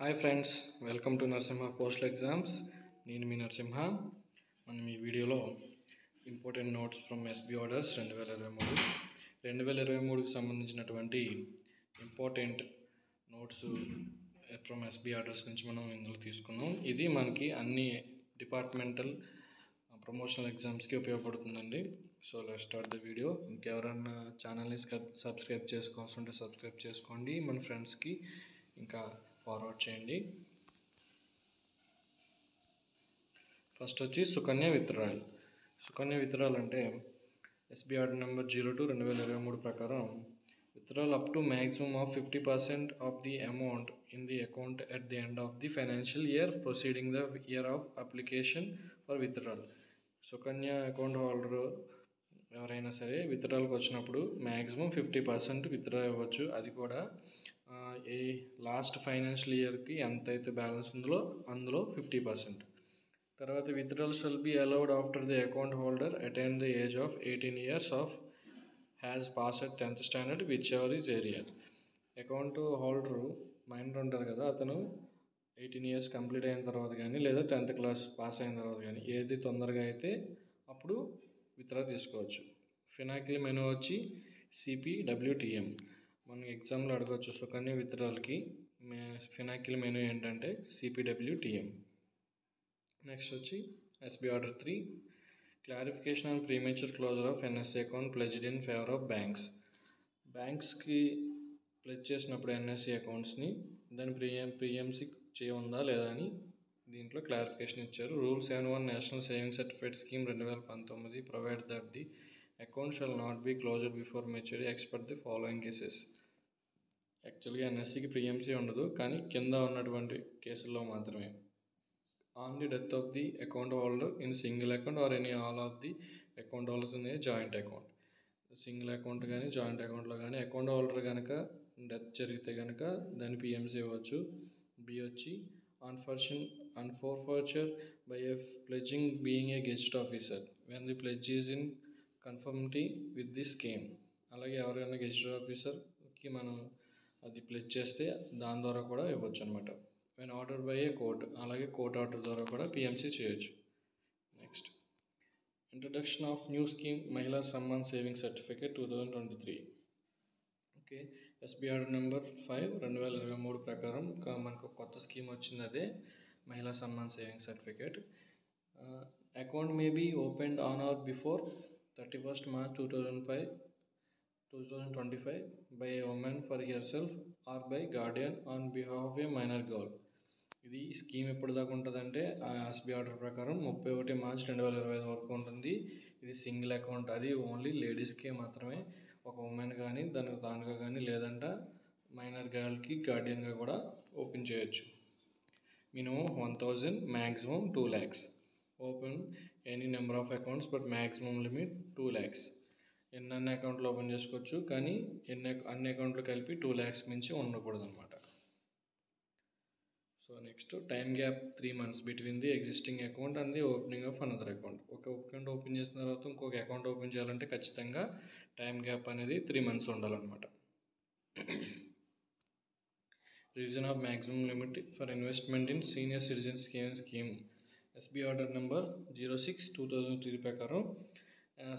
Hi friends, welcome to Narasimha postal exams. నేను మీ నరసింహ. మనం ఈ వీడియోలో important notes from SB orders 2023కి సంబంధించినటువంటి important notes from SB orders నుంచి మనం ఇందులో తీసుకున్నాం. ఇది మనకి అన్ని డిపార్ట్మెంటల్ ప్రమోషనల్ ఎగ్జామ్స్కి ఉపయోగపడుతుందండి. So let's start the video. ఇంకెవరన్నా ఛానల్ని సబ్స్క్రైబ్ చేసుకోవాల్సి ఉంటే సబ్స్క్రైబ్ చేసుకోండి, మన ఫ్రెండ్స్కి ఇంకా ఫార్వర్డ్ చేయండి. ఫస్ట్ వచ్చి సుకన్య విత్డ్రాయల్. సుకన్య విత్డ్రాయల్ అంటే ఎస్బీ ఆర్డర్ నెంబర్ 02/2023 ప్రకారం withdrawal up to maximum of 50% of the amount in the account at the end of the financial year proceeding the year of application for withdrawal. Sukanya account holder ఎవరైనా సరే విత్డ్రాల్కి వచ్చినప్పుడు maximum 50% withdraw ఇవ్వచ్చు. అది కూడా ఈ last financial ఇయర్కి ఎంత అయితే బ్యాలెన్స్ ఉందో అందులో 50%. తర్వాత withdrawal shall be allowed after the account holder attain the age of 18 years of has passed 10th standard whichever is earlier. Account holder minor ఉంటారు కదా, అతను 18 years కంప్లీట్ అయిన తర్వాత కానీ లేదా 10th క్లాస్ పాస్ అయిన తర్వాత కానీ ఏది తొందరగా అయితే అప్పుడు విత్డ్రా తీసుకోవచ్చు. ఫినాకిల్ మెనూ వచ్చి CPWTM. మనకి ఎగ్జామ్లో అడగవచ్చు సుకన్య విత్డ్రాల్కి ఫినాకిల్ మెనూ ఏంటంటే CPWTM. నెక్స్ట్ వచ్చి SB order 3 clarification on premature closure of NSE account pledged in favour of banks. బ్యాంక్స్కి ప్లెజ్ చేసినప్పుడు NSE అకౌంట్స్ని దాని ప్రీఎంసీ చేయఉందా లేదా అని దీంట్లో క్లారిఫికేషన్ ఇచ్చారు. Rule 71 national saving certificate scheme 2019 provide that the account shall not be closed before maturity expect the following cases. యాక్చువల్గా NSEకి ప్రీఎంసీ ఉండదు, కానీ కింద ఉన్నటువంటి కేసుల్లో మాత్రమే. On the death of the account holder in single account or any all of the account holders in a joint account. Single account కానీ joint అకౌంట్లో కానీ అకౌంట్ హోల్డర్ కనుక డెత్ జరిగితే కనుక దాన్ని పిఎంసీ ఇవ్వచ్చు. బి వచ్చి on forfeiture by a pledging being a gazette officer when the pledge is in conformity with the scheme. అలాగే ఎవరైనా గెజిటెడ్ ఆఫీసర్కి మనం అది ప్లెజ్ చేస్తే దాని ద్వారా కూడా ఇవ్వచ్చు అనమాట. When order by a court, అలాగే కోర్ట్ ఆర్డర్ ద్వారా కూడా పిఎంసీ చేయొచ్చు. Next introduction of new scheme Mahila Samman saving certificate 2023. Okay, SB order number 5 2023 ప్రకారం మనకు కొత్త స్కీమ్ వచ్చింది, అదే Mahila Samman saving certificate. Account may be opened on or before 31st March 2025 by a woman for her self or by guardian on behalf of a minor girl. ఇది scheme ఎప్పుడు దాకా ఉంటుందంటే SB order ప్రకారం 31 March 2025 వరకు ఉంటుంది. ఇది సింగిల్ అకౌంట్, అది only లేడీస్కే మాత్రమే. ఒక ఉమెన్ కానీ దానికి తానుగా కానీ లేదంట మైనర్ గర్ల్కి గార్డియన్గా కూడా ఓపెన్ చేయొచ్చు. Minimum 1000, maximum 2 lakhs. Open any number of accounts but maximum limit 2 lakhs. ఎన్ని అకౌంట్లు ఓపెన్ చేసుకోవచ్చు, కానీ అన్ని అకౌంట్లు కలిపి 2 lakhs మించి ఉండకూడదు అనమాట. So next time gap 3 months between the existing account and the opening of another account. ఒక అకౌంట్ ఓపెన్ చేసిన తర్వాత ఇంకొక అకౌంట్ ఓపెన్ చేయాలంటే ఖచ్చితంగా టైం గ్యాప్ అనేది 3 months ఉండాలన్నమాట. Revision of maximum limit for investment in senior citizen scheme SB order number 06/2003 ప్రకారం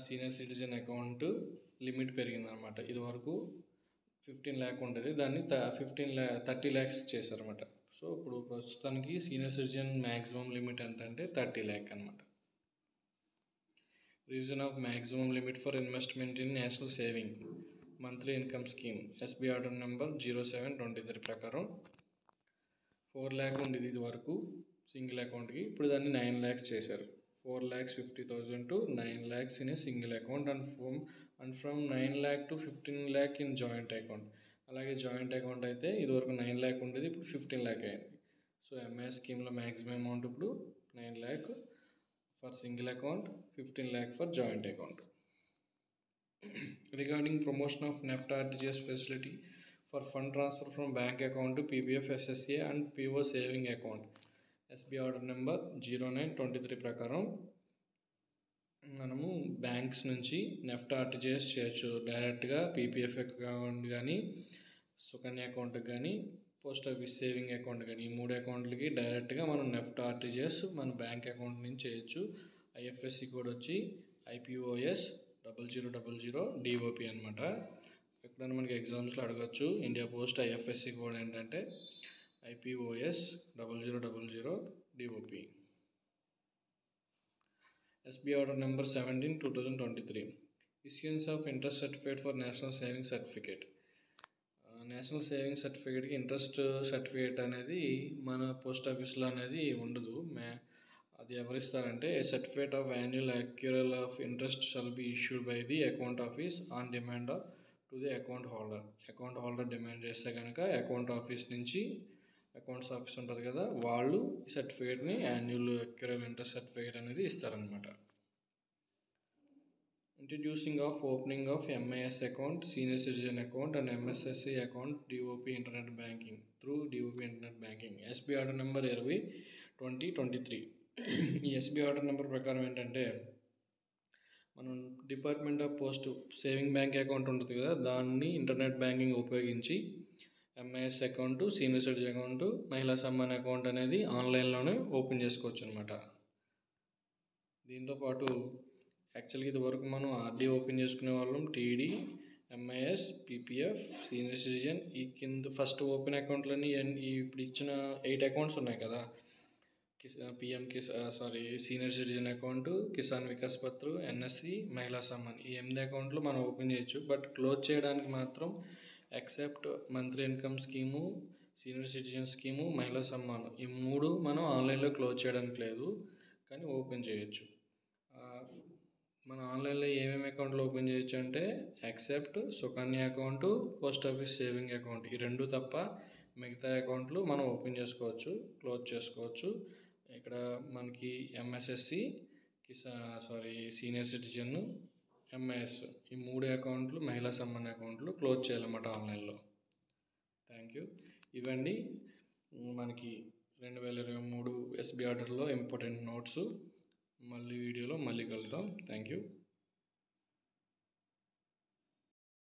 senior citizen account limit పెరిగిందనమాట. ఇది వరకు 15 lakh ఉంటుంది, దాన్ని 30 lakhs చేశారన్నమాట. సో ఇప్పుడు ప్రస్తుతానికి సీనియర్ సిటిజన్ మ్యాక్సిమం లిమిట్ ఎంత అంటే 30 lakh అనమాట. Revision of maximum limit for investment in national saving monthly income scheme SB order number 07/23 ప్రకారం 4 lakh ఉండేది ఇది వరకు సింగిల్ అకౌంట్కి, ఇప్పుడు దాన్ని 9 lakhs చేశారు. 4,50,000 to 9 lakhs in a single account and from 9 lakh to 15 lakh in joint account. అలాగే joint account అయితే ఇదివరకు 9 lakh ఉండేది, ఇప్పుడు 15 lakh అయింది. సో ఎంఐఎస్ స్కీమ్లో మ్యాక్సిమం అమౌంట్ ఇప్పుడు 9 lakh for single account, 15 lakh for joint account. Regarding promotion of NEFT RTGS facility for fund transfer from bank account to PPF SSA and PO saving account SB order number 09/23 ప్రకారం మనము banks నుంచి NEFT RTGS చేయొచ్చు. డైరెక్ట్గా PPF account కానీ సుకన్య అకౌంట్కి కానీ post office saving account కానీ ఈ 3 అకౌంట్లకి డైరెక్ట్గా మనం నెఫ్ట్ ఆర్టీజీఎస్ మన బ్యాంక్ అకౌంట్ నుంచి చేయొచ్చు. ఐఎఫ్ఎస్సి కోడ్ వచ్చి IPOS 0000 DOP అనమాట. ఎప్పుడైనా మనకి ఎగ్జామ్స్లో అడగచ్చు ఇండియా పోస్ట్ ఐఎఫ్ఎస్సి కోడ్ ఏంటంటే IPOS 0000 DOP. SB order number 17 2023 issuance of interest certificate for national savings certificate. National saving సర్టిఫికేట్కి ఇంట్రెస్ట్ సర్టిఫికేట్ అనేది మన పోస్ట్ ఆఫీస్లో అనేది ఉండదు. అది ఎవరు ఇస్తారంటే a certificate of annual accrual of interest shall be issued by the account office on demand to the account holder. Account holder demand చేస్తే కనుక అకౌంట్ ఆఫీస్ నుంచి అకౌంట్స్ ఆఫీస్ ఉంటుంది కదా, వాళ్ళు ఈ సర్టిఫికేట్ని యాన్యువల్ అక్యూరల్ ఇంట్రెస్ట్ సర్టిఫికేట్ అనేది ఇస్తారనమాట. Introducing of opening of MIS account, senior citizen account and MSSC account DOP internet banking through DOP internet banking. SB order number 2023. ఈ SB ఆర్డర్ నెంబర్ ప్రకారం ఏంటంటే మనం department of post saving bank account ఉంటుంది కదా, దాన్ని internet banking ఉపయోగించి MIS account, senior citizen account, మహిళా Samman account అనేది ఆన్లైన్లోనే ఓపెన్ చేసుకోవచ్చు అనమాట. దీంతోపాటు యాక్చువల్గా ఇది వరకు మనం ఆర్డీ ఓపెన్ చేసుకునే వాళ్ళం, TD, MIS, PPF, senior citizen. ఈ కింద ఫస్ట్ ఓపెన్ అకౌంట్లని ఇప్పుడు ఇచ్చిన 8 అకౌంట్స్ ఉన్నాయి కదా, senior citizen account, Kisan Vikas పత్ర, NSC, మహిళా సమ్మాన్, ఈ 8 అకౌంట్లు మనం ఓపెన్ చేయొచ్చు. బట్ క్లోజ్ చేయడానికి మాత్రం except monthly income scheme, senior citizen scheme, మహిళా సమ్మాన్, ఈ 3 మనం ఆన్లైన్లో క్లోజ్ చేయడానికి లేదు, కానీ ఓపెన్ చేయొచ్చు. మన ఆన్లైన్లో ఏమేమి అకౌంట్లు ఓపెన్ చేయొచ్చు అంటే except Sukanya account, post office saving account, ఈ 2 తప్ప మిగతా అకౌంట్లు మనం ఓపెన్ చేసుకోవచ్చు, క్లోజ్ చేసుకోవచ్చు. ఇక్కడ మనకి MSSC, సీనియర్ సిటిజన్, MIS, ఈ 3 అకౌంట్లు మహిళా సమ్మాన్ అకౌంట్లు క్లోజ్ చేయాలన్నమాట ఆన్లైన్లో. Thank you. ఇవండి మనకి 2023 SB ఆర్డర్లో ఇంపార్టెంట్ నోట్స్. మళ్ళీ వీడియోలో మళ్ళీ కలుద్దాం. Thank you.